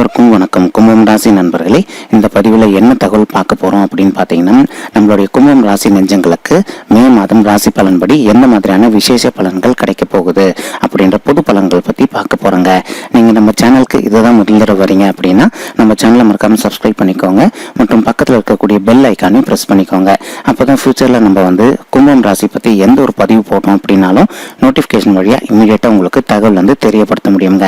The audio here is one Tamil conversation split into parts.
அனைவருக்கும் வணக்கம். கும்பம் ராசி நண்பர்களே, இந்த பதிவில் என்ன தகவல் பார்க்க போறோம் அப்படின்னு பார்த்தீங்கன்னா, நம்மளுடைய கும்பம் ராசி நெஞ்சங்களுக்கு மே மாதம் ராசி பலன்படி எந்த மாதிரியான விசேஷ பலன்கள் கிடைக்க போகுது அப்படின்ற பொது பலன்கள் பத்தி பார்க்க போறோங்க. நீங்க நம்ம சேனலுக்கு இதுதான் முதல் தடவை வரீங்க அப்படின்னா நம்ம சேனலை மறக்காம சப்ஸ்கிரைப் பண்ணிக்கோங்க மற்றும் பக்கத்தில் இருக்கக்கூடிய பெல் ஐக்கானையும் பிரஸ் பண்ணிக்கோங்க. அப்போதான் ஃபியூச்சர்ல நம்ம கும்பம் ராசி பத்தி எந்த ஒரு பதிவு போட்டோம் அப்படின்னாலும் நோட்டிபிகேஷன் வழியா இமீடியட்டா உங்களுக்கு தகவல் தெரியப்படுத்த முடியுங்க.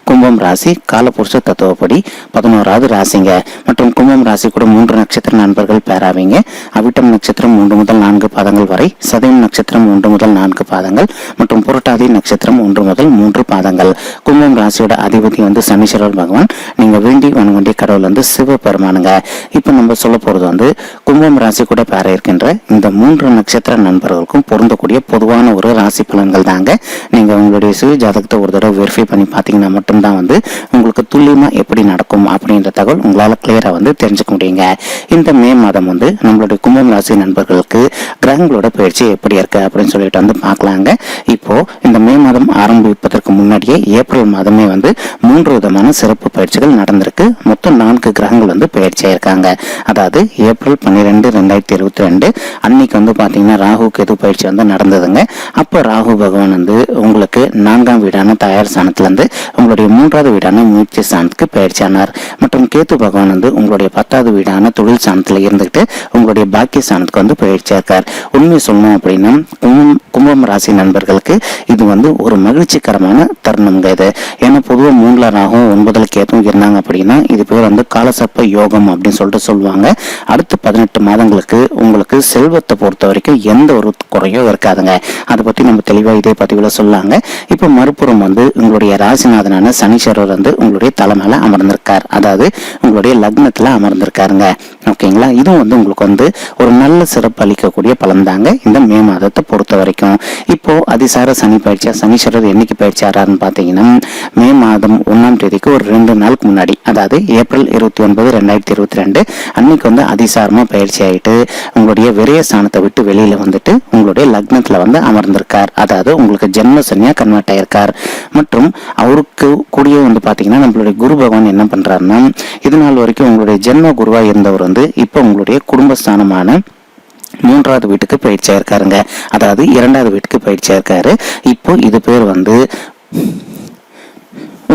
கும்பம் ராசி காலபுருஷ தத்துவப்படி 11வது ராசிங்க. மற்றும் கும்பம் ராசி கூட 3 நட்சத்திர நண்பர்கள் பேராவீங்க. அவிட்டம் நட்சத்திரம் 3 முதல் 4 பாதங்கள் வரை, சதயம் நட்சத்திரம் 1 முதல் 4 பாதங்கள் மற்றும் புரட்டாதி நட்சத்திரம் 1 முதல் 3 பாதங்கள். கும்பம் ராசியோட அதிபதி சனீஸ்வரர் பகவான். நீங்க வேண்டி வணங்கக்கூடிய கடவுள் சிவபெருமானுங்க. இப்ப நம்ம சொல்ல போறது கும்பம் ராசி கூட பேர இருக்கின்ற இந்த 3 நட்சத்திர நண்பர்களுக்கும் பொருந்தக்கூடிய பொதுவான ஒரு ராசி பலன்கள் தாங்க. நீங்க உங்களுடைய சுய ஜாதகத்தை ஒரு தடவை வெரிஃபை பண்ணி பார்த்தீங்கன்னா மட்டும்தான் உங்களுக்கு துல்லியமா எப்படி நடக்கும் அப்படின்ற தகவல் உங்களால கிளியரா தெரிஞ்சுக்க முடியுங்க. இந்த மே மாதம் நம்மளுடைய கும்பம் ராசி நண்பர்களுக்கு கிரகங்களோட பயிற்சி எப்படி இருக்கு அப்படின்னு சொல்லிட்டு பார்க்கலாங்க. இப்போ இந்த மே மாதம் ஆரம்பிப்பதற்கு முன்னாடியே ஏப்ரல் மாதமே 3 விதமான சிறப்பு பயிற்சிகள் நடந்திருக்கு. மொத்தம் 4 கிரகங்கள் பயிற்சியா இருக்காங்க. அதாவது ஏப்ரல் 12, 2022 அன்னைக்கு பாத்தீங்கன்னா ராகு கேது பயிற்சி நடந்ததுங்க. அப்ப ராகு பகவான் உங்களுக்கு 4ஆம் வீடான தயார் ஸ்தானத்துல உங்களுடைய 3வது வீடான முயற்சி ஸ்தானத்துக்கு பயிற்சியானார். மற்றும் கேத்து பகவான் உங்களுடைய 10வது வீடான தொழில் ஸ்தானத்துல இருந்துகிட்டு உங்களுடைய பாக்கிய ஸ்தானத்துக்கு பயிற்சியா இருக்கார். உண்மை சொல்லணும் அப்படின்னா கும்பம் ராசி நண்பர்களுக்கு இது ஒரு மகிழ்ச்சிகரமான தருணம்ங்க. இது ஏன்னா பொதுவாக 3ல ராகும் 9ல் கேத்தும் இருந்தாங்க அப்படின்னா இது பேர் காலசர்ப்ப யோகம் அப்படின்னு சொல்லிட்டு சொல்லுவாங்க. அடுத்த 18 மாதங்களுக்கு உங்களுக்கு செல்வத்தை பொறுத்த வரைக்கும் எந்த ஒரு குறையும் இருக்காதுங்க. அதை பத்தி நம்ம தெளிவா இதே பதிவுல சொல்லாங்க. இப்ப மறுபுறம் உங்களுடைய ராசிநாதனான சனீஸ்வரர் உங்களுடைய தலை மேல அமர்ந்திருக்கார். அதாவது உங்களுடைய லக்னத்துல அமர்ந்திருக்காருங்க. ஓகேங்களா? இதுவும் உங்களுக்கு ஒரு நல்ல சிறப்பு அளிக்கக்கூடிய பலன் தாங்க இந்த மே மாதத்தை பொறுத்த வரைக்கும். இப்போ அதிசார சனி பயிற்சியா சனீஸ்வரர் என்னைக்கு பயிற்சி ஆறாருன்னு பாத்தீங்கன்னா மே மாதம் 1ஆம் தேதிக்கு ஒரு 2 நாளுக்கு முன்னாடி, அதாவது ஏப்ரல் 29, 2022 அன்னைக்கு அதிசாரமா பயிற்சி ஆயிட்டு உங்களுடைய விரய ஸ்தானத்தை விட்டு வெளியில உங்களுடைய லக்னத்துல அமர்ந்திருக்கார். அதாவது உங்களுக்கு ஜென்ம சனியா கன்வெர்ட் ஆயிருக்கார். மற்றும் அவருக்கு கூடிய பாத்தீங்கன்னா நம்மளுடைய குரு பகவான் என்ன பண்றாருன்னா, இது நாள் வரைக்கும் உங்களுடைய ஜென்ம குருவா இருந்தவர் இப்ப உங்களுடைய குடும்பஸ்தானமான 3வது வீட்டுக்கு பயிற்சியா இருக்காருங்க. அதாவது 2வது வீட்டுக்கு பயிற்சியா இருக்காரு. இப்போ இது பேர்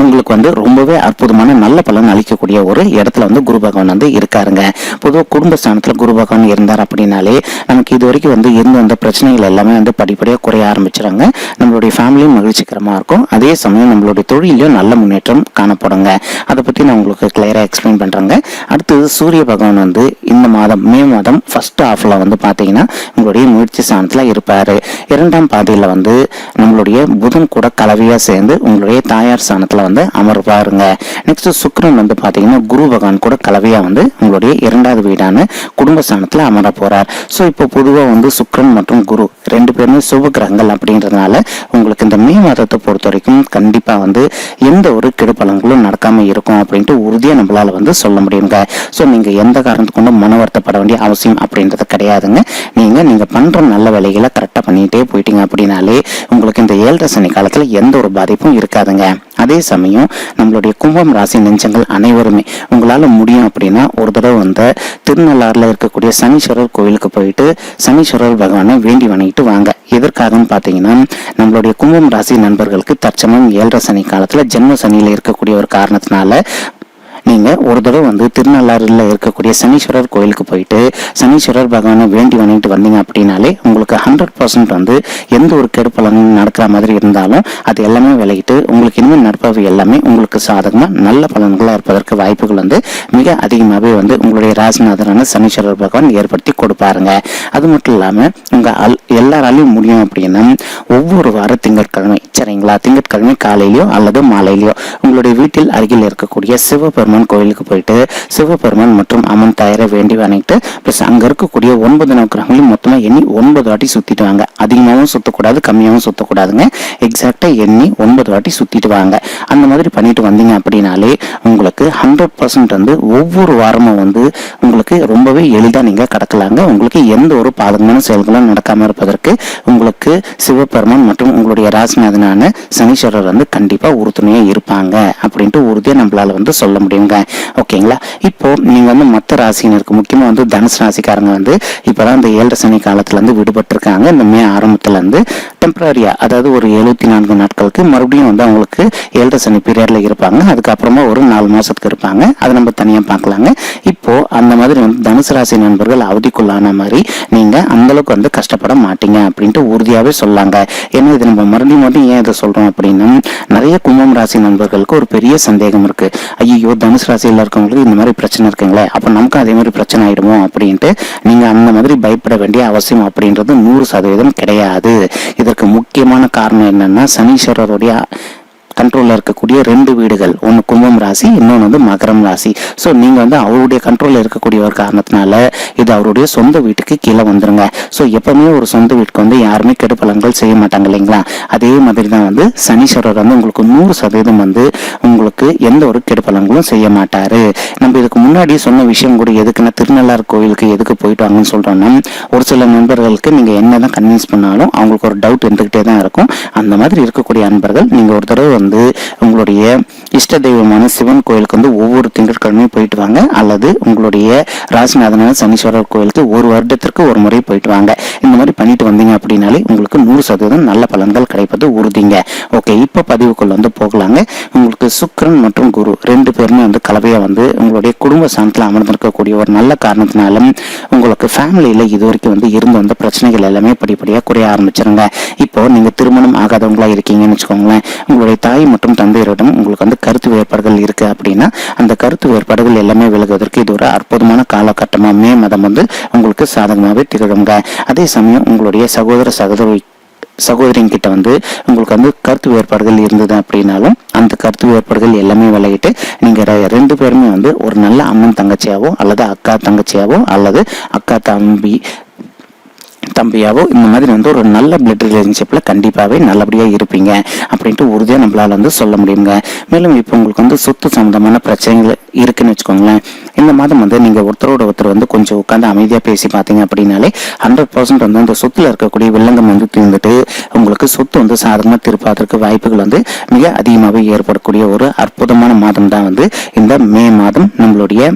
உங்களுக்கு ரொம்பவே அற்புதமான நல்ல பலன் அளிக்கக்கூடிய ஒரு இடத்துல குரு பகவான் இருக்காருங்க. பொதுவாக குடும்பஸ்தானத்துல குரு பகவான் இருந்தார் அப்படின்னாலே நமக்கு இது வரைக்கும் இருந்த பிரச்சனைகள் எல்லாமே படிப்படியா குறைய ஆரம்பிச்சிடாங்க. நம்மளுடைய ஃபேமிலியும் மகிழ்ச்சிகரமா இருக்கும். அதே சமயம் நம்மளுடைய தொழிலையும் நல்ல முன்னேற்றம் காணப்படுங்க. அதை பத்தி நான் உங்களுக்கு கிளியரா எக்ஸ்பிளைன் பண்றேங்க. அடுத்தது சூரிய பகவான் இந்த மாதம் மே மாதம் ஃபர்ஸ்ட் ஹாஃப்ல பாத்தீங்கன்னா உங்களுடைய முயற்சி ஸ்தானத்துல இருப்பாரு. 2ஆம் பாதையில நம்மளுடைய புதன் கூட கலவையா சேர்ந்து உங்களுடைய தாயார் ஸ்தானத்துல அமர்வாருங்க. நெக்ஸ்ட் சுக்கிரன் பாத்தீங்கன்னா குரு பகவான் கூட கலவையா உங்களுடைய 2வது வீடான குடும்பஸ்தானத்துல அமர போறார். சோ இப்போ பொதுவா சுக்கிரன் மற்றும் குரு 2 பேருமே சுப கிரகங்கள் அப்படின்றதுனால உங்களுக்கு இந்த மே மாதத்தை பொறுத்த வரைக்கும் கண்டிப்பா எந்த ஒரு கெடு பலன்களும் நடக்காம இருக்கும் அப்படின்ட்டு உறுதியா நம்மளால சொல்ல முடியுங்க. சோ நீங்க எந்த காரணத்துக்கு கொண்டு மன வருத்தப்பட வேண்டிய அவசியம் அப்படின்றது கிடையாதுங்க. நீங்க பண்ற நல்ல வேலைகளை கரெக்டா பண்ணிட்டே போயிட்டீங்க அப்படின்னாலே உங்களுக்கு இந்த 7.5 சனி காலத்துல எந்த ஒரு பாதிப்பும் இருக்காதுங்க. அதே சமயம் நம்மளுடைய கும்பம் ராசி நெஞ்சங்கள் அனைவருமே உங்களால முடியும் அப்படின்னா ஒரு தடவை திருநள்ளாறுல இருக்கக்கூடிய சனீஸ்வரர் கோயிலுக்கு போயிட்டு சனீஸ்வரர் பகவானை வேண்டி வணங்கிட்டு வாங்க. எதற்காக பாத்தீங்கன்னா நம்மளுடைய கும்பம் ராசி நண்பர்களுக்கு தற்சமயம் 7.5 சனி காலத்துல ஜென்ம சனியில இருக்கக்கூடிய ஒரு காரணத்தினால நீங்க ஒரு தடவை திருநள்ளாறுல இருக்கக்கூடிய சனீஸ்வரர் கோயிலுக்கு போயிட்டு சனீஸ்வரர் பகவானை வேண்டி வணங்கிட்டு வந்தீங்க அப்படின்னாலே உங்களுக்கு 100% எந்த ஒரு கெடு பலனும் நடக்கிற மாதிரி இருந்தாலும் அது எல்லாமே விலகிட்டு உங்களுக்கு இனிமேல் நடப்பவை எல்லாமே உங்களுக்கு சாதகமா நல்ல பலன்களா இருப்பதற்கு வாய்ப்புகள் மிக அதிகமாகவே உங்களுடைய ராசிநாதரான சனீஸ்வரர் பகவான் ஏற்படுத்தி கொடுப்பாருங்க. அது மட்டும் இல்லாம உங்க எல்லாராலையும் முடியும் அப்படின்னா ஒவ்வொரு வார திங்கட்கிழமை, சரிங்களா, திங்கட்கிழமை காலையிலயோ அல்லது மாலையிலயோ உங்களுடைய வீட்டில் அருகில் இருக்கக்கூடிய சிவபெருமான் கோயிலுக்கு போயிட்டு சிவபெருமான் மற்றும் அம்மன் தாயாரை வேண்டி வணங்கிட்டு பிளஸ் அங்க இருக்கக்கூடிய 9 நவக்கிரகங்களையும் மொத்தமா எண்ணி 9 வாட்டி சுத்திட்டு வாங்க. அதிகமாகவும் சுத்தக்கூடாது, கம்மியாகவும் சுத்தக்கூடாதுங்க. எக்ஸாக்டா எண்ணி 9 வாட்டி சுத்திட்டு வாங்க. அந்த மாதிரி பண்ணிட்டு வந்தீங்க அப்படின்னாலே உங்களுக்கு 100% ஒவ்வொரு வாரமும் உங்களுக்கு ரொம்பவே எளிதா நீங்க கடக்கலாங்க. உங்களுக்கு எந்த ஒரு பாதகமான செயல்களும் நடக்காம இருப்பதற்கு உங்களுக்கு சிவபெருமான் மற்றும் உங்களுடைய ராசிநாதனான சனீஸ்வரர் கண்டிப்பா உறுதுணையா இருப்பாங்க அப்படின்ட்டு உறுதியா நம்மளால சொல்ல முடியுங்க. சொல்றாங்க. ஓகேங்களா? இப்போ நீங்க வந்து மற்ற ராசினருக்கு முக்கியமா வந்து தனுசு ராசிக்காரங்க வந்து இப்பதான் இந்த 7 சனி காலத்துல இருந்து விடுபட்டு இருக்காங்க. இந்த மே ஆரம்பத்துல இருந்து டெம்பரரியா, அதாவது ஒரு 74 நாட்களுக்கு மறுபடியும் வந்து அவங்களுக்கு 7 சனி பீரியட்ல இருப்பாங்க. அதுக்கப்புறமா ஒரு 4 மாசத்துக்கு இருப்பாங்க. அதை நம்ம தனியா பார்க்கலாங்க. இப்போ அந்த மாதிரி வந்து தனுசு ராசி நண்பர்கள் அவதிக்குள்ளான மாதிரி நீங்க அந்த அளவுக்கு வந்து கஷ்டப்பட மாட்டீங்க அப்படின்ட்டு உறுதியாவே சொல்லாங்க. ஏன்னா இது நம்ம மறுபடியும் ஏன் இதை சொல்றோம் அப்படின்னா, நிறைய கும்பம் ராசி நண்பர்களுக்கு ஒரு பெரிய சந்தேகம் இருக்கு. ஐயோ, தனுசு ராசியில இருக்கவங்களுக்கு இந்த மாதிரி பிரச்சனை இருக்குங்களே, அப்ப நமக்கு அதே மாதிரி பிரச்சனை ஆயிடுமோ அப்படின்ட்டு நீங்க அந்த மாதிரி பயப்பட வேண்டிய அவசியம் அப்படின்றது 100% கிடையாது. இதற்கு முக்கியமான காரணம் என்னன்னா, சனீஸ்வரருடைய கண்ட்ரோல்ல இருக்கக்கூடிய 2 வீடுகள், ஒன்று கும்பம் ராசி, இன்னொன்று வந்து மகரம் ராசி. ஸோ நீங்க வந்து அவருடைய கண்ட்ரோல்ல இருக்கக்கூடிய ஒரு காரணத்தினால இது அவருடைய சொந்த வீட்டுக்கு கீழே வந்துருங்க. ஸோ எப்பவுமே ஒரு சொந்த வீட்டுக்கு வந்து யாருமே கெடுபலன்கள் செய்ய மாட்டாங்க இல்லைங்களா? அதே மாதிரி தான் வந்து சனீஸ்வரர் வந்து உங்களுக்கு 100% வந்து உங்களுக்கு எந்த ஒரு கெடுபலன்களும் செய்ய மாட்டாரு. நம்ம இதுக்கு முன்னாடி சொன்ன விஷயம் கூட எதுக்குன்னா, திருநள்ளாறு கோவிலுக்கு எதுக்கு போயிட்டு வாங்கன்னு சொல்றோம்னா, ஒரு சில நண்பர்களுக்கு நீங்க என்னதான் கன்வின்ஸ் பண்ணாலும் அவங்களுக்கு ஒரு டவுட் இருந்துகிட்டே தான் இருக்கும். அந்த மாதிரி இருக்கக்கூடிய நண்பர்கள் நீங்க ஒரு தடவை வந்து உங்களுடைய இஷ்ட தெய்வமான சிவன் கோயிலுக்கு வந்து ஒவ்வொரு திங்கட்கிழமையும் போயிட்டு வாங்க, அல்லது உங்களுடைய ராசிநாதனான சனீஸ்வரர் கோயிலுக்கு ஒரு வருடத்திற்கு ஒரு முறை போயிட்டு வாங்க. இந்த மாதிரி பண்ணிட்டு வந்தீங்க அப்படின்னாலே உங்களுக்கு 100% நல்ல பலன்கள் கிடைப்பது உறுதிங்க. ஓகே, இப்ப பதிவுக்குள்ள வந்து போகலாங்க. உங்களுக்கு சுக்கிரன் மற்றும் குரு 2 பேருமே வந்து கலவையா வந்து உங்களுடைய குடும்ப சாணத்துல அமர்ந்திருக்கக்கூடிய ஒரு நல்ல காரணத்தினாலும் உங்களுக்கு ஃபேமிலியில இது வரைக்கும் வந்து இருந்து வந்த பிரச்சனைகள் எல்லாமே படிப்படியா குறைய ஆரம்பிச்சிருங்க. இப்போ நீங்க திருமணம் ஆகாதவங்களா இருக்கீங்கன்னு வச்சுக்கோங்களேன், உங்களுடைய தாய் மற்றும் தந்தையரிடம் உங்களுக்கு வந்து கருத்து வேறுபாடுகள் இருக்கு அப்படின்னா அந்த கருத்து வேறுபாடுகள் எல்லாமே விலகுவதற்கு இது ஒரு அற்புதமான காலகட்டமா மே மாதம் வந்து உங்களுக்கு சாதகமாகவே திகழுங்க. அதே சமயம் உங்களுடைய சகோதரின் கிட்ட வந்து உங்களுக்கு வந்து கருத்து வேறுபாடுகள் இருந்தது அப்படின்னாலும் அந்த கருத்து வேறுபாடுகள் எல்லாமே விலகிட்டு நீங்க 2 பேருமே வந்து ஒரு நல்ல அண்ணன் தங்கச்சியாவோ அல்லது அக்கா தங்கச்சியாவோ அல்லது அக்கா தம்பியாவோ இந்த மாதிரி வந்து ஒரு நல்ல பிளட் ரிலேஷன்ஷிப்ல கண்டிப்பாவே நல்லபடியா இருப்பீங்க அப்படின்ட்டு உறுதியா நம்மளால வந்து சொல்ல முடியுங்க. மேலும் இப்போ உங்களுக்கு வந்து சொத்து சம்பந்தமான பிரச்சனைகள் இருக்குன்னு வச்சுக்கோங்களேன், இந்த மாதம் வந்து நீங்க ஒருத்தரோட ஒருத்தர் வந்து கொஞ்சம் உட்காந்து அமைதியா பேசி பார்த்தீங்க அப்படின்னாலே 100% வந்து அந்த சொத்துல இருக்கக்கூடிய வில்லங்கம் வந்து தீர்ந்துட்டு உங்களுக்கு சொத்து வந்து சாதகமா திருப்பதற்கு வாய்ப்புகள் வந்து மிக அதிகமாகவே ஏற்படக்கூடிய ஒரு அற்புதமான மாதம் தான் வந்து இந்த மே மாதம் நம்மளுடைய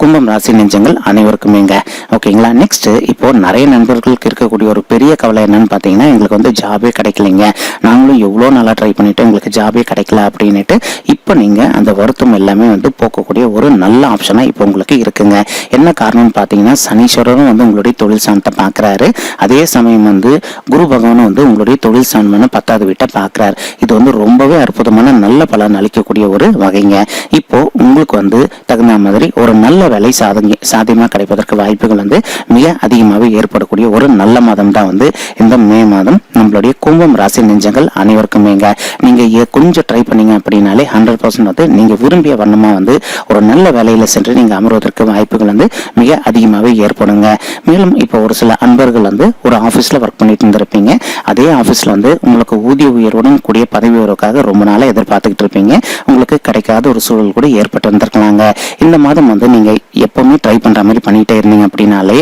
கும்பம் ராசி நெஞ்சங்கள் அனைவருக்குமேங்க. ஓகேங்களா? நெக்ஸ்ட், இப்போ நிறைய நண்பர்களுக்கு இருக்கக்கூடிய ஒரு பெரிய கவலை என்னன்னு பார்த்தீங்கன்னா, எங்களுக்கு வந்து ஜாபே கிடைக்கலைங்க, நாங்களும் எவ்வளோ நல்லா ட்ரை பண்ணிட்டு எங்களுக்கு ஜாபே கிடைக்கல அப்படின்னுட்டு இப்போ நீங்க அந்த வருத்தம் எல்லாமே வந்து போக்கக்கூடிய ஒரு நல்ல ஆப்ஷனா இப்போ உங்களுக்கு இருக்குங்க. என்ன காரணம்னு பார்த்தீங்கன்னா, சனீஸ்வரரும் வந்து உங்களுடைய தொழில் சாணத்தை பார்க்குறாரு. அதே சமயம் வந்து குரு பகவானும் வந்து உங்களுடைய தொழில் சாணமான 10வது வீட்டை பார்க்குறாரு. இது வந்து ரொம்பவே அற்புதமான நல்ல பலன் அளிக்கக்கூடிய ஒரு வகைங்க. இப்போ உங்களுக்கு வந்து தகுந்த மாதிரி ஒரு நல்ல வேலை சாத்தியமா கிடைப்பதற்கு வாய்ப்புகள் வந்து மிக அதிகமாகவே ஏற்படக்கூடிய ஒரு நல்ல மாதம் தான் வந்து இந்த மே மாதம் நம்மளுடைய கும்பம் ராசி நெஞ்சங்கள் அனைவருக்குமேங்க. நீங்க கொஞ்சம் ட்ரை பண்ணீங்க அப்படின்னாலே 100% வந்து நீங்க விரும்பிய வண்ணமா வந்து ஒரு நல்ல வேலையில சென்று நீங்க அமர்வதற்கு வாய்ப்புகள் வந்து மிக அதிகமாகவே ஏற்படுங்க. மேலும் இப்போ ஒரு சில அன்பர்கள் வந்து ஒரு ஆபீஸ்ல ஒர்க் பண்ணிட்டு இருந்திருப்பீங்க. அதே ஆபீஸ்ல வந்து உங்களுக்கு ஊதிய உயர்வுடன் கூடிய பதவி உயர்வுக்காக ரொம்ப நாளா எதிர்பார்த்துக்கிட்டு இருப்பீங்க. உங்களுக்கு கிடைக்காத ஒரு சூழல் கூட ஏற்பட்டு வந்திருக்கலாங்க. இந்த மாதம் வந்து நீங்க எப்பவுமே ட்ரை பண்ற மாதிரி பண்ணிட்டே இருந்தீங்க அப்படின்னாலே,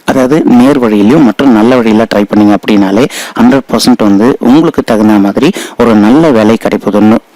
அதாவது நேர் வழியிலையும் மற்றும் நல்ல வழியில ட்ரை பண்ணீங்க அப்படின்னாலே 100% வந்து உங்களுக்கு தகுந்த மாதிரி ஒரு நல்ல வேலை கிடைப்பதற்கும்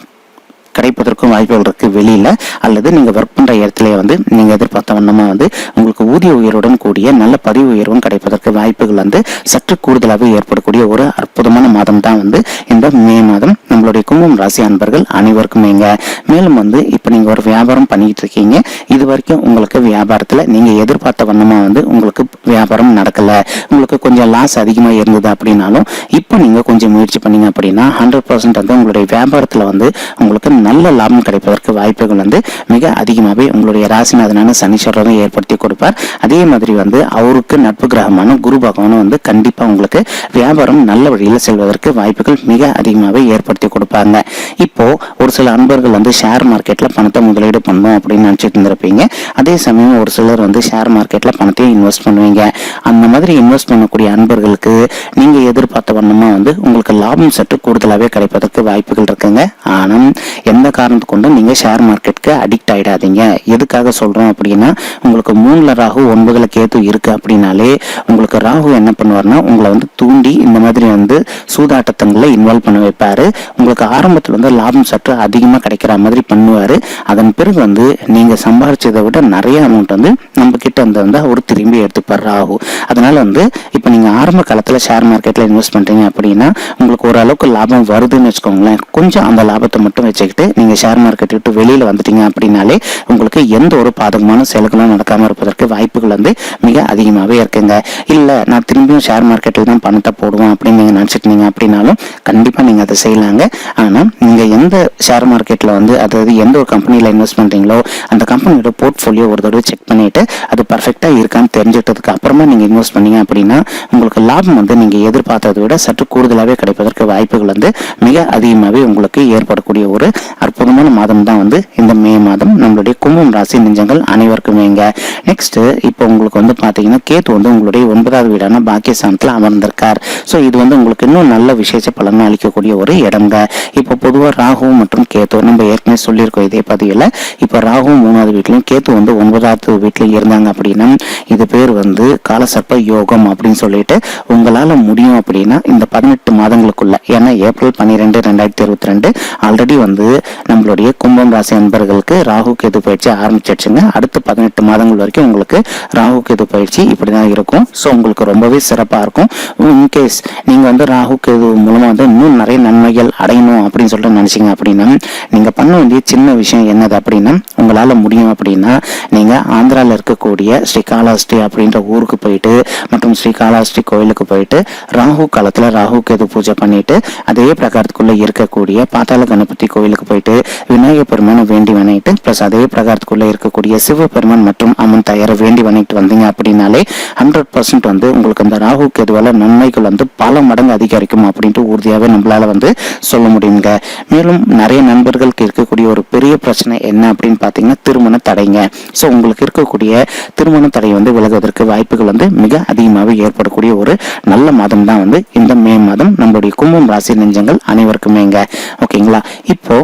வாய்ப்புகள் இருக்கு வெளியில, அல்லது நீங்க ஒர்க் பண்ற இடத்துல வந்து நீங்க எதிர்பார்த்த வண்ணமா வந்து உங்களுக்கு ஊதிய உயர்வுடன் கூடிய நல்ல பதவி உயர்வும் கிடைப்பதற்கு வாய்ப்புகள் வந்து சற்று கூடுதலாக ஏற்படக்கூடிய ஒரு அற்புதமான மாதம் தான் வந்து இந்த மே மாதம் நம்மளுடைய கும்பம் ராசி அன்பர்கள் அனைவருக்குமேங்க. மேலும் வந்து இப்ப நீங்க ஒரு வியாபாரம் பண்ணிட்டு இருக்கீங்க, இது வரைக்கும் உங்களுக்கு வியாபாரத்துல நீங்க எதிர்பார்த்த வண்ணமா வந்து உங்களுக்கு வியாபாரம் நடக்கல, உங்களுக்கு கொஞ்சம் லாஸ் அதிகமா இருந்தது அப்படின்னாலும் இப்போ நீங்க கொஞ்சம் முயற்சி பண்ணீங்க அப்படின்னா 100% வந்து உங்களுடைய வியாபாரத்துல வந்து உங்களுக்கு நல்ல லாபம் கிடைப்பதற்கு வாய்ப்புகள் வந்து மிக அதிகமாகவே உங்களுடைய ராசிநாதனான சனீஸ்வரரும் ஏற்படுத்தி கொடுப்பார். அதே மாதிரி வந்து அவருக்கு நட்பு கிரகமான குரு பகவானும் வந்து கண்டிப்பா உங்களுக்கு வியாபாரம் நல்ல வழியில செல்வதற்கு வாய்ப்புகள் மிக அதிகமாகவே ஏற்படுத்தி கொடுப்பாங்க. இப்போ ஒரு சில அன்பர்கள் வந்து ஷேர் மார்க்கெட்ல பணத்தை முதலீடு பண்ணணும் அப்படின்னு நினைச்சிட்டு இருந்திருப்பீங்க. அதே சமயம் ஒரு சிலர் வந்து ஷேர் மார்க்கெட்ல பணத்தையும் இன்வெஸ்ட் பண்ணுவீங்க. அந்த மாதிரி இன்வெஸ்ட் பண்ணக்கூடிய அன்பர்களுக்கு நீங்க எதிர்பார்த்த வண்ணமா வந்து உங்களுக்கு லாபம் சற்று கூடுதலாகவே கிடைப்பதற்கு வாய்ப்புகள் இருக்குங்க. ஆனால் எந்த காரணத்தை கொண்டு நீங்க ஷேர் மார்க்கெட்டுக்கு அடிக்ட் ஆயிடாதீங்க. எதுக்காக சொல்றோம் அப்படின்னா, உங்களுக்கு 3ல ராகு 9ல கேது இருக்கு அப்படின்னாலே உங்களுக்கு ராகு என்ன பண்ணுவார்னா உங்களை வந்து தூண்டி இந்த மாதிரி வந்து சூதாட்டத்தங்களை இன்வால்வ் பண்ண வைப்பாரு. உங்களுக்கு ஆரம்பத்துல வந்து லாபம் சற்று அதிகமாக கிடைக்கிற மாதிரி பண்ணுவார். அதன் பிறகு வந்து நீங்கள் சம்பாதிச்சதை விட நிறைய அமௌண்ட் வந்து நம்ம கிட்ட வந்து அவர் திரும்பி எடுத்துப்பார் ராகு. அதனால வந்து இப்போ நீங்கள் ஆரம்ப காலத்தில் ஷேர் மார்க்கெட்டில் இன்வெஸ்ட் பண்ணுறீங்க அப்படின்னா உங்களுக்கு ஓரளவுக்கு லாபம் வருதுன்னு வச்சுக்கோங்களேன். கொஞ்சம் அந்த லாபத்தை மட்டும் வச்சுக்கிட்டு நீங்கள் ஷேர் மார்க்கெட் விட்டு வெளியில் வந்துட்டீங்க அப்படின்னாலே உங்களுக்கு எந்த ஒரு பாதகமான செயல்களும் நடக்காமல் இருப்பதற்கு வாய்ப்புகள் வந்து மிக அதிகமாகவே இருக்குங்க. இல்லை நான் திரும்பியும் ஷேர் மார்க்கெட்டில் தான் பணத்தை போடுவோம் அப்படின்னு நீங்கள் நினச்சிக்கிட்டீங்க அப்படின்னாலும் கண்டிப்பாக நீங்கள் அதை செய்யலாங்க. ஆனால் நீங்கள் எந்த ஷேர் மார்க்கெட்டில் வந்து அதாவது எந்த ஒரு கம்பெனியில் இன்வெஸ்ட் பண்ணுறீங்களோ அந்த கம்பெனியோட போர்ட்ஃபோலியோ ஒரு தடவை செக் பண்ணிவிட்டு அது பர்ஃபெக்டாக இருக்கான்னு தெரிஞ்சுட்டதுக்கு அப்புறமா நீங்கள் இன்வெஸ்ட் பண்ணீங்க அப்படின்னா உங்களுக்கு லாபம் வந்து நீங்கள் எதிர்பார்த்ததை விட சற்று கூடுதலாகவே கிடைப்பதற்கு வாய்ப்புகள் வந்து மிக அதிகமாகவே உங்களுக்கு ஏற்படக்கூடிய ஒரு அற்புதமான மாதம் தான் வந்து இந்த மே மாதம் நம்மளுடைய கும்பம் ராசி நெஞ்சங்கள் அனைவருக்குமேங்க. நெக்ஸ்ட் இப்போ உங்களுக்கு வந்து பார்த்தீங்கன்னா கேத்து வந்து உங்களுடைய 9வது வீடான பாக்கியஸ்தானத்தில் அமர்ந்திருக்கார். ஸோ இது வந்து உங்களுக்கு இன்னும் நல்ல விசேஷ பலன் அளிக்கக்கூடிய ஒரு இடங்க. இப்போ பொதுவாக ராகு மற்றும் கேத்து நம்ம ஏற்கனவே சொல்லியிருக்கோம் இதே பதிவில். இப்போ ராகு 3வது வீட்லையும் கேத்து வந்து 9வது வீட்லையும் இருந்தாங்க அப்படின்னா இது பேர் வந்து காலசர்ப்ப யோகம் அப்படின்னு சொல்லிட்டு உங்களால் முடியும் அப்படின்னா இந்த 18 மாதங்களுக்குள்ள, ஏன்னா ஏப்ரல் 12, 2022 ஆல்ரெடி வந்து நம்மளுடைய கும்பம் ராசி அன்பர்களுக்கு ராகு கேது பயிற்சி ஆரம்பிச்சிடுச்சுங்க. அடுத்த 18 மாதங்கள் வரைக்கும் உங்களுக்கு ராகு கேது பயிற்சி இப்படிதான் இருக்கும். ஸோ உங்களுக்கு ரொம்பவே சிறப்பாக இருக்கும். இன்கேஸ் நீங்கள் வந்து ராகு கேது மூலமாக வந்து இன்னும் நிறைய நன்மைகள் அடையணும் அப்படின்னு சொல்லிட்டு நினைச்சீங்க அப்படின்னா நீங்க பண்ண வேண்டிய சின்ன விஷயம் என்னது அப்படின்னா உங்களால் முடியும் அப்படின்னா நீங்க ஆந்திராவில் இருக்கக்கூடிய ஸ்ரீகாளஹஸ்தி அப்படின்ற ஊருக்கு போயிட்டு மற்றும் ஸ்ரீகாளஹஸ்தி கோயிலுக்கு போயிட்டு ராகு காலத்துல ராகு கேது பூஜை பண்ணிட்டு அதே பிரகாரத்துக்குள்ள இருக்கக்கூடிய பாத்தாள கணபதி கோயிலுக்கு போயிட்டு விநாயகர் பெருமானை வேண்டி வணங்கிட்டு பிளஸ் அதே பிரகாரத்துக்குள்ள இருக்கக்கூடிய சிவபெருமான் மற்றும் அம்மன் தயாரை வேண்டி வணங்கிட்டு வந்தீங்க அப்படின்னாலே 100% வந்து உங்களுக்கு அந்த ராகு கேதுவால நன்மைகள் வந்து பல மடங்கு அதிகரிக்கும் அப்படின்ட்டு உறுதியாகவே நம்மளால வந்து சொல்ல முடியுங்க. மேலும் நிறைய நண்பர்களுக்கு இருக்கக்கூடிய ஒரு பெரிய பிரச்சனை என்ன அப்படின்னு பார்த்தீங்கன்னா திருமண தடைங்க. ஸோ உங்களுக்கு இருக்கக்கூடிய திருமண தடை வந்து விலகுவதற்கு வாய்ப்புகள் வந்து மிக அதிகமாக ஏற்படக்கூடிய ஒரு நல்ல மாதம் தான் வந்து இந்த மே மாதம் நம்மளுடைய கும்பம் ராசி நெஞ்சங்கள் அனைவருக்குமேங்க. ஓகேங்களா? இப்போ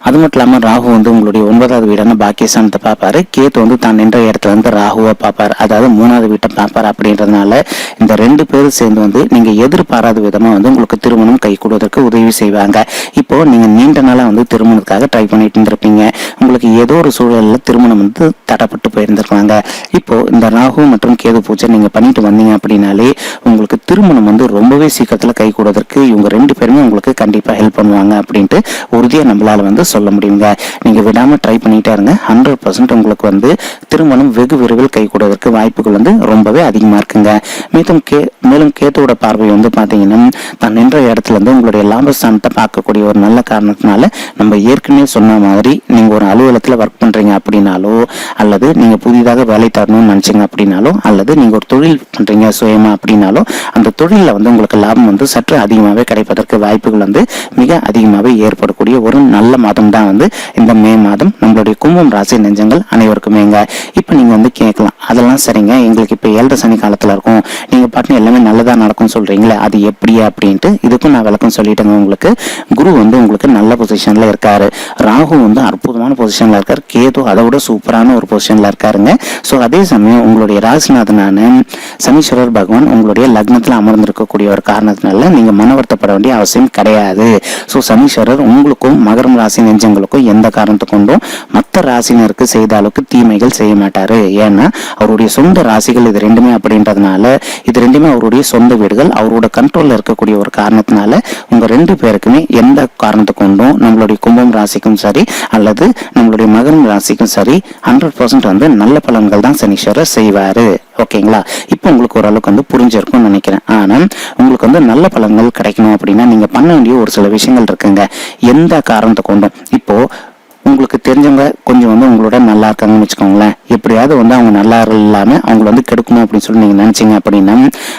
அது மட்டும் இல்லாமல் ராகு வந்து உங்களுடைய 9வது வீடான பாக்கியஸ்தானத்தை பார்ப்பாரு. கேத்து வந்து தான் நின்ற இடத்துல வந்து ராகுவை பார்ப்பார், அதாவது 3வது வீட்டை பார்ப்பார். அப்படின்றதுனால இந்த 2 பேரும் சேர்ந்து வந்து நீங்க எதிர்பாராத விதமா வந்து உங்களுக்கு திருமணம் கை கூடுவதற்கு உதவி செய்வாங்க. இப்போ நீங்க நீண்ட நாளா வந்து திருமணத்துக்காக ட்ரை பண்ணிட்டு இருந்திருப்பீங்க. உங்களுக்கு ஏதோ ஒரு சூழலில் திருமணம் வந்து தடைப்பட்டு போயிருந்திருக்காங்க. இப்போ இந்த ராகு மற்றும் கேது பூஜை நீங்க பண்ணிட்டு வந்தீங்க அப்படின்னாலே உங்களுக்கு திருமணம் வந்து ரொம்பவே சீக்கிரத்துல கை கூடுவதற்கு இவங்க 2 பேருமே உங்களுக்கு கண்டிப்பா ஹெல்ப் பண்ணுவாங்க அப்படின்ட்டு உறுதியா நம்மளால வந்து சொல்ல முடியுங்க. நீங்க விடாம ட்ரை பண்ணிட்டே இருங்க. 100% உங்களுக்கு வந்து திருமணம் வெகு விரைவில் கை கூடுவதற்கு வாய்ப்புகள் வந்து ரொம்பவே அதிகமா இருக்குங்க. மேலும் கேத்தோட பார்வை வந்து பாத்தீங்கன்னா தான் நின்ற இடத்துல இருந்து உங்களுடைய லாபஸ்தானத்தை பார்க்கக்கூடிய ஒரு நல்ல காரணத்தினால நம்ம ஏற்கனவே சொன்ன மாதிரி நீங்க ஒரு அலுவலகத்துல ஒர்க் பண்றீங்க அப்படின்னாலோ அல்லது நீங்க புதிதாக வேலை தரணும்னு நினைச்சீங்க அப்படின்னாலோ அல்லது நீங்க ஒரு தொழில் பண்றீங்க சுயமா அப்படின்னாலோ அந்த தொழில வந்து உங்களுக்கு லாபம் வந்து சற்று அதிகமாகவே கிடைப்பதற்கு வாய்ப்புகள் வந்து மிக அதிகமாகவே ஏற்படக்கூடிய ஒரு நல்ல மாதம் தான் வந்து இந்த மே மாதம் நம்மளுடைய கும்பம் ராசி நெஞ்சங்கள் அனைவருக்குமேங்க. இப்போ நீங்க வந்து கேட்கலாம், அதெல்லாம் சரிங்க, எங்களுக்கு இப்போ 7 சனி காலத்துல இருக்கும், நீங்க பாட்டு எல்லாமே நல்லதா நடக்கும் சொல்றீங்களே, அது எப்படியா அப்படின்ட்டு இதுக்கும் நான் விளக்கம் சொல்லிட்டேங்க. உங்களுக்கு குரு வந்து உங்களுக்கு நல்ல பொசிஷன்ல இருக்காரு, ராகு வந்து அற்புதமான பொசிஷன்ல இருக்காரு, கேது அதை விட சூப்பரான ஒரு பொசிஷன்ல இருக்காருங்க. ஸோ அதே சமயம் உங்களுடைய ராசிநாதனான சனீஸ்வரர் பகவான் உங்களுடைய லக்னத்துல அமர்ந்திருக்கக்கூடிய ஒரு காரணத்தினால நீங்க மன வருத்தப்பட வேண்டிய அவசியம் கிடையாது. ஸோ சனீஸ்வரர் உங்களுக்கும் மகரம் ராசி நெஞ்சங்களுக்கும் எந்த காரணத்தை கொண்டும் மற்ற ராசினருக்கு செய்த அளவுக்கு தீமைகள் செய்ய மாட்டாரு. ஏன்னா அவருடைய சொந்த ராசிகள் இது 2மே அப்படின்றதுனால இது 2மே அவருடைய சொந்த வீடுகள், அவரோட கண்ட்ரோல்ல இருக்கக்கூடிய ஒரு காரணத்தினால உங்க 2 பேருக்குமே எந்த காரணத்தை கொண்டும் நம்மளுடைய கும்பம் ராசிக்கும் சரி அல்லது நம்மளுடைய மகரம் ராசிக்கும் சரி 100% வந்து நல்ல பலன்கள் தான் சனீஸ்வரர் செய்வாரு. ஓகேங்களா? இப்போ உங்களுக்கு ஓரளவுக்கு வந்து புரிஞ்சிருக்கும்னு நினைக்கிறேன். ஆனா உங்களுக்கு வந்து நல்ல பலன்கள் கிடைக்கணும் அப்படின்னா நீங்க பண்ண வேண்டிய ஒரு சில விஷயங்கள் இருக்குங்க. எந்த காரணத்தை கொண்டும் இப்போ உங்களுக்கு தெரிஞ்சவங்க கொஞ்சம் வந்து உங்களோட நல்லா இருக்காங்கன்னு வச்சுக்கோங்களேன், எப்படியாவது வந்து அவங்க நல்லா இல்லாம அவங்கள வந்து கெடுக்கணும் அப்படின்னு சொல்லி நீங்க நினைச்சீங்க அப்படின்னா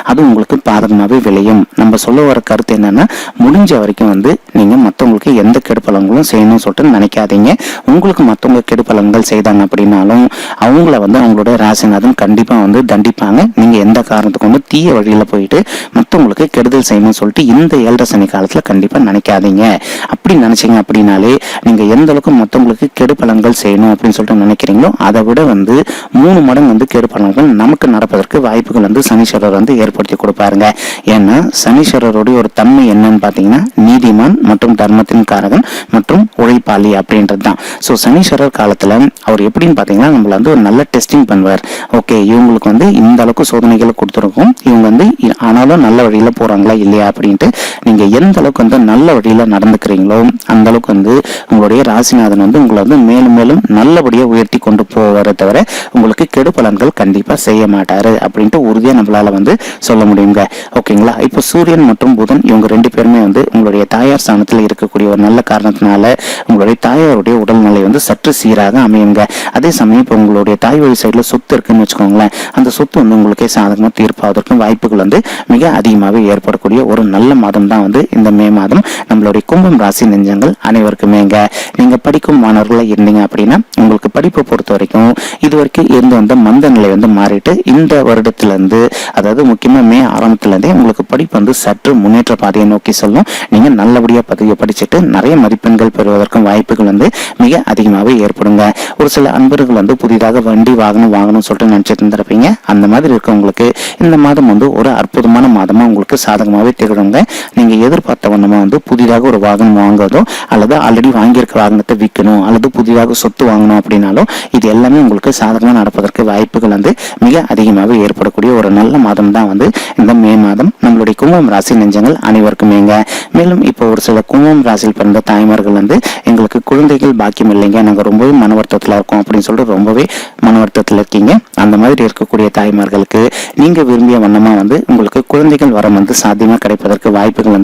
அது உங்களுக்கு பாதகமாகவே விளையும். நம்ம சொல்ல வர கருத்து என்னன்னா முடிஞ்ச வரைக்கும் வந்து நீங்க மற்றவங்களுக்கு எந்த கெடுப்பலங்களும் செய்யணும்னு சொல்லிட்டு நினைக்காதீங்க. உங்களுக்கு மற்றவங்க கெடுப்பலங்கள் செய்தாங்க அப்படின்னாலும் அவங்கள வந்து அவங்களோட ராசிநாதன் கண்டிப்பா வந்து தண்டிப்பாங்க. நீங்க எந்த காரணத்துக்கு வந்து தீய வழியில போயிட்டு மற்றவங்களுக்கு கெடுதல் செய்யணும்னு சொல்லிட்டு இந்த 7 சனி காலத்துல கண்டிப்பா நினைக்காதீங்க. அப்படி நினைச்சீங்க அப்படின்னாலே நீங்க எந்த அளவுக்கு மொத்த மற்றவங்களுக்கு கெடு பலன்கள் செய்யணும் அப்படின்னு சொல்லிட்டு நினைக்கிறீங்களோ அதை விட 3 மடங்கு கெடு பலன்கள் நமக்கு நடப்பதற்கு வாய்ப்புகள் சனீஸ்வரர் ஏற்படுத்தி கொடுப்பாருங்க. ஏன்னா சனீஸ்வரருடைய ஒரு தன்மை என்னன்னு பாத்தீங்கன்னா நீதிமான் மற்றும் தர்மத்தின் காரகன் மற்றும் உழைப்பாளி அப்படின்றது தான். ஸோ சனீஸ்வரர் காலத்துல அவர் எப்படின்னு பாத்தீங்கன்னா நம்மள ஒரு நல்ல டெஸ்டிங் பண்ணுவார். ஓகே, இவங்களுக்கு இந்த அளவுக்கு சோதனைகளை கொடுத்துருக்கும், இவங்க ஆனாலும் நல்ல வழியில போறாங்களா இல்லையா அப்படின்ட்டு நீங்க எந்த அளவுக்கு நல்ல வழியில நடந்துக்கிறீங்களோ அந்த அளவுக்கு உங்களுடைய ராசிநாதன் உங்களை மேலும் மேலும் நல்லபடியா உயர்த்தி கொண்டு போவதை தவிர உங்களுக்கு கெடு பலன்கள் கண்டிப்பா செய்ய மாட்டாரு அப்படின்ட்டு உறுதியா நம்மளால சொல்ல முடியுங்க. ஓகேங்களா? இப்போ சூரியன் மற்றும் புதன் இவங்க 2 பேருமே உங்களுடைய தாயார் ஸ்தானத்துல இருக்கக்கூடிய ஒரு நல்ல காரணத்தினால உங்களுடைய தாயாருடைய உடல்நிலை சற்று சீராக அமையுங்க. அதே சமயம் இப்போ உங்களுடைய தாய் வழி சைடுல சொத்து இருக்குன்னு வச்சுக்கோங்களேன், அந்த சொத்து உங்களுக்கே சாதகமா தீர்ப்பாவதற்கும் வாய்ப்புகள் மிக அதிகமாகவே ஏற்படக்கூடிய ஒரு நல்ல மாதம் தான் இந்த மே மாதம் நம்மளுடைய கும்பம் ராசி நெஞ்சங்கள் அனைவருக்குமேங்க. நீங்க படிக்கும் மாணவர்களா இருந்தீங்க அப்படின்னா உங்களுக்கு படிப்பை பொறுத்த வரைக்கும் இது வரைக்கும் இருந்து வந்த மந்த நிலை மாறிட்டு இந்த வருடத்துல இருந்து, அதாவது முக்கியமா மே ஆரம்பத்துல இருந்தே உங்களுக்கு படிப்பு சற்று முன்னேற்ற பாதையை நோக்கி சொல்லும். நீங்க நல்லபடியா படிச்சுட்டு நிறைய மதிப்பெண்கள் பெறுவதற்கும் வாய்ப்புகள் மிக அதிகமாகவே ஏற்படுங்க. ஒரு சில அன்பர்கள் புதிதாக வண்டி வாங்கணும் சொல்லிட்டு நினைச்சிட்டு இருந்திருப்பீங்க. அந்த மாதிரி இருக்கவங்களுக்கு இந்த மாதம் ஒரு அற்புதமான மாதமா உங்களுக்கு சாதகமாகவே திகழுங்க. நீங்க எதிர்பார்த்த வண்ணமா புதிதாக ஒரு வாகனம் வாங்குறதோ அல்லது ஆல்ரெடி வாங்கியிருக்க வாகனத்தை விற்கணும் அல்லது புதிதாக சொத்து வாங்கணும் அப்படின்னாலும் இது எல்லாமே உங்களுக்கு சாதகமாக நடப்பதற்கு வாய்ப்புகள் மிக அதிகமாக ஏற்படக்கூடிய ஒரு நல்ல மாதம் தான் இந்த மே மாதம் நம்மளுடைய கும்பம் ராசி நெஞ்சங்கள் அனைவருக்குமேங்க. மேலும் இப்போ ஒரு சில கும்பம் ராசியில் பிறந்த தாய்மார்கள் எங்களுக்கு குழந்தைகள் பாக்கியம் இல்லைங்க, நாங்க ரொம்பவே மன வருத்தத்துல இருக்கோம் அப்படின்னு சொல்லிட்டு ரொம்பவே மன வருத்தத்துல இருக்கீங்க. அந்த மாதிரி இருக்கக்கூடிய தாய்மார்களுக்கு நீங்க விரும்பிய வண்ணமா உங்களுக்கு குழந்தைகள் வரம் சாத்தியமா கிடைப்பதற்கு வாய்ப்புகள்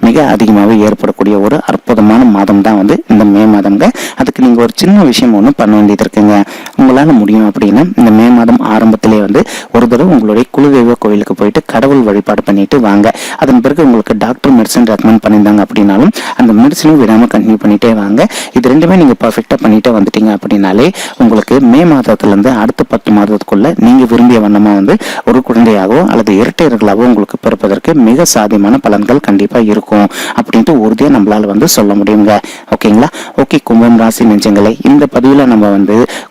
மிக அதிகமாக ஏற்படக்கூடிய ஒரு அற்புதமான மாதம் தான் இந்த மே மாதம்ங்க. அதுக்கு நீங்க ஒரு சின்ன விஷயம் ஒண்ணு பண்ண வேண்டியது இருக்குங்க. உங்களால முடியும் அப்படின்னா இந்த மே மாதம் ஆரம்பத்திலே ஒரு தடவை உங்களுடைய குலதெய்வ கோயிலுக்கு போயிட்டு கடவுள் வழிபாடு பண்ணிட்டு வாங்க. அதன் பிறகு உங்களுக்கு டாக்டர் மெடிசன் ரெக்கமெண்ட் பண்ணியிருந்தாங்க அப்படின்னாலும் அந்த மெடிசனும் விடாம கண்டினியூ பண்ணிட்டே வாங்க. இது ரெண்டுமே நீங்க பர்ஃபெக்டா பண்ணிட்டே வந்துட்டீங்க அப்படின்னாலே உங்களுக்கு மே மாதத்துல இருந்து அடுத்த 10 மாதத்துக்குள்ள நீங்க விரும்பிய வண்ணமா ஒரு குழந்தையாகவோ அல்லது இரட்டையர்களாகவோ உங்களுக்கு பிறப்பதற்கு மிக சாத்தியமான பலன்கள் கண்டிப்பா இருக்கும் அப்படின்ட்டு உறுதியா நம்மளால சொல்ல முடியுங்க. ஓகேங்களா? ஓகே கும்பம் ராசி நெஞ்சங்களே, இந்த பதிவுல நம்ம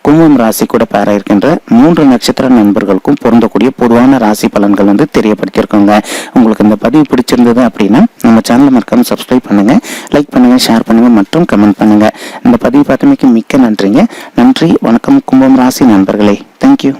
கும்பம் ராசி கூட பேர இருக்கின்ற 3 நட்சத்திர நண்பர்களுக்கும் பொருந்தக்கூடிய பொதுவான ராசி பலன்கள் தெரியப்படுத்தியிருக்கோங்க. உங்களுக்கு இந்த பதிவு பிடிச்சிருந்தது அப்படின்னா நம்ம சேனலை மறக்காம சப்ஸ்கிரைப் பண்ணுங்க, லைக் பண்ணுங்க, ஷேர் பண்ணுங்க மற்றும் கமெண்ட் பண்ணுங்க. இந்த பதிவு பார்த்தமைக்கு மிக்க நன்றிங்க. நன்றி, வணக்கம் கும்பம் ராசி நண்பர்களே. தேங்க்யூ.